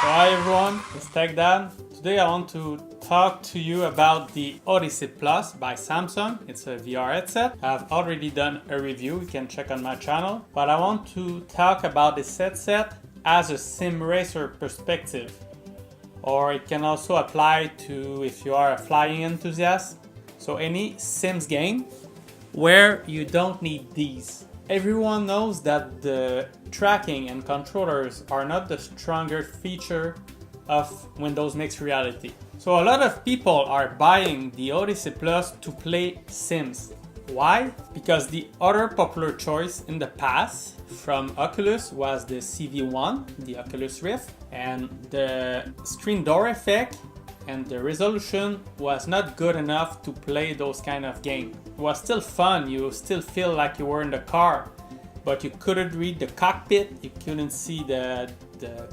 Hi everyone, it's TechDad. Today I want to talk to you about the Odyssey Plus by Samsung. It's a VR headset. I've already done a review, you can check on my channel. But I want to talk about this headset as a sim racer perspective. Or it can also apply to if you are a flying enthusiast. So any Sims game where you don't need these. Everyone knows that the tracking and controllers are not the stronger feature of Windows Mixed Reality. So a lot of people are buying the Odyssey Plus to play Sims. Why? Because the other popular choice in the past from Oculus was the CV1, the Oculus RIFT, and the screen door effect and the resolution was not good enough to play those kind of games. It was still fun, you still feel like you were in the car, but you couldn't read the cockpit, you couldn't see the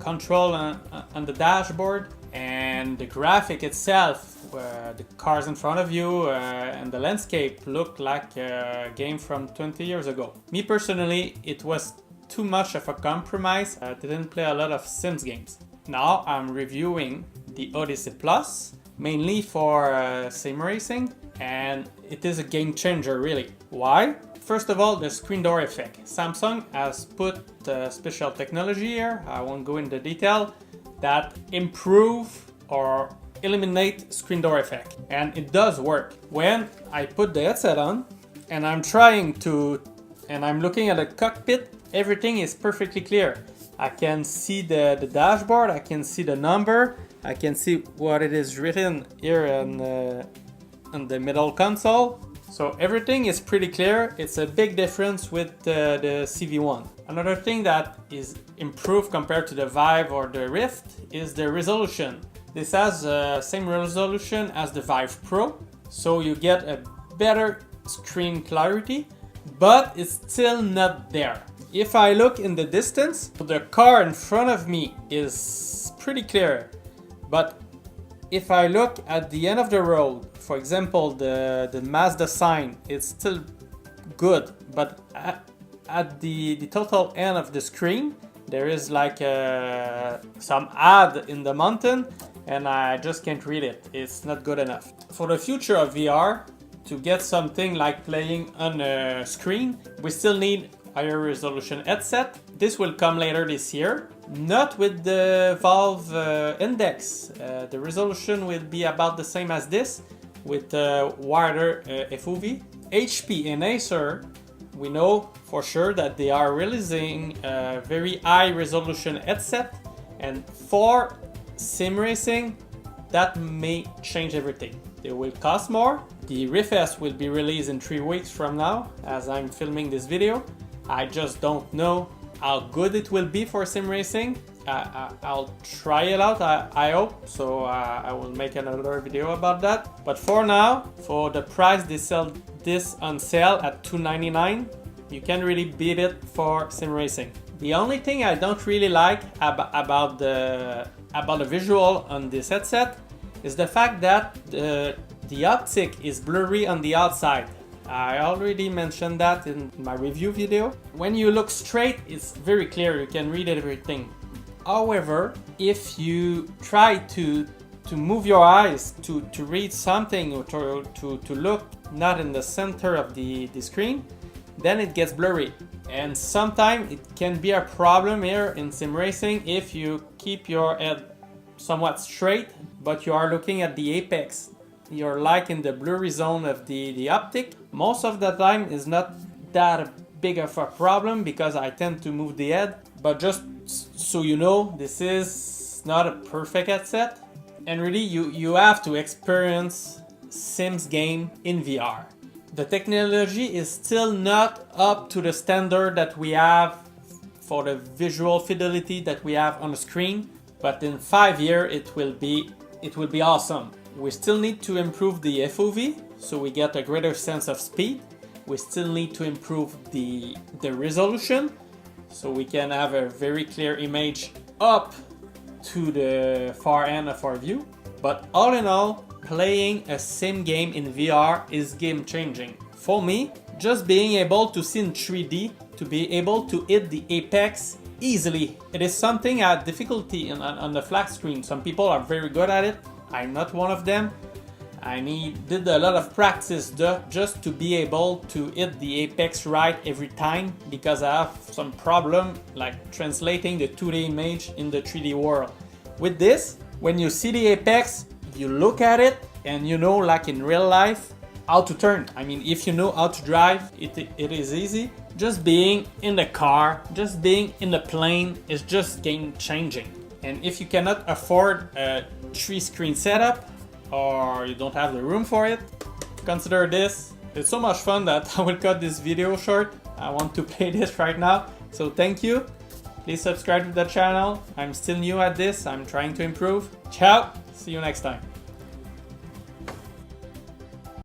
control on the dashboard, and the graphic itself, the cars in front of you and the landscape looked like a game from 20 years ago. Me personally, it was too much of a compromise. I didn't play a lot of Sims games. Now I'm reviewing the Odyssey Plus, mainly for sim racing, and it is a game changer really. Why? First of all, the screen door effect. Samsung has put special technology here, I won't go into detail, that improve or eliminate screen door effect. And it does work. When I put the headset on and I'm looking at the cockpit, everything is perfectly clear. I can see the dashboard, I can see the number, I can see what it is written here on the middle console. So everything is pretty clear. It's a big difference with the CV1. Another thing that is improved compared to the Vive or the Rift is the resolution. This has the same resolution as the Vive Pro, so you get a better screen clarity, but it's still not there. If I look in the distance, the car in front of me is pretty clear, but if I look at the end of the road, for example the Mazda sign, it's still good, but at the total end of the screen there is like some ad in the mountain and I just can't read it. It's not good enough. For the future of VR, to get something like playing on a screen, we still need higher resolution headset. This will come later this year, not with the Valve Index. The resolution will be about the same as this with wider FOV. HP and Acer, we know for sure that they are releasing a very high resolution headset, and for sim racing that may change everything. They will cost more. The RIFT S will be released in 3 weeks from now as I'm filming this video. I just don't know how good it will be for sim racing. I'll try it out, I hope, so I will make another video about that. But for now, for the price they sell this on sale at $299, you can't really beat it for sim racing. The only thing I don't really like about the visual on this headset is the fact that the optic is blurry on the outside. I already mentioned that in my review video. When you look straight, it's very clear, you can read everything. However, if you try to move your eyes to read something or to look not in the center of the screen, then it gets blurry. And sometimes it can be a problem here in sim racing if you keep your head somewhat straight, but you are looking at the apex. You're like in the blurry zone of the optic. Most of the time is not that big of a problem because I tend to move the head, but just so you know, this is not a perfect headset, and really you have to experience Sims game in VR. The technology is still not up to the standard that we have for the visual fidelity that we have on the screen, but in 5 years it will be awesome. We still need to improve the FOV, so we get a greater sense of speed. We still need to improve the resolution, so we can have a very clear image up to the far end of our view. But all in all, playing a sim game in VR is game changing. For me, just being able to see in 3D, to be able to hit the apex easily. It is something I had difficulty on the flat screen. Some people are very good at it. I'm not one of them. I did a lot of practice just to be able to hit the apex right every time, because I have some problem like translating the 2D image in the 3D world. With this, when you see the apex, you look at it and you know, like in real life, how to turn. I mean, if you know how to drive, it is easy. Just being in the car, just being in the plane is just game changing. And if you cannot afford a 3-screen setup, or you don't have the room for it, consider this. It's so much fun that I will cut this video short. I want to play this right now. So thank you. Please subscribe to the channel. I'm still new at this. I'm trying to improve. Ciao. See you next time.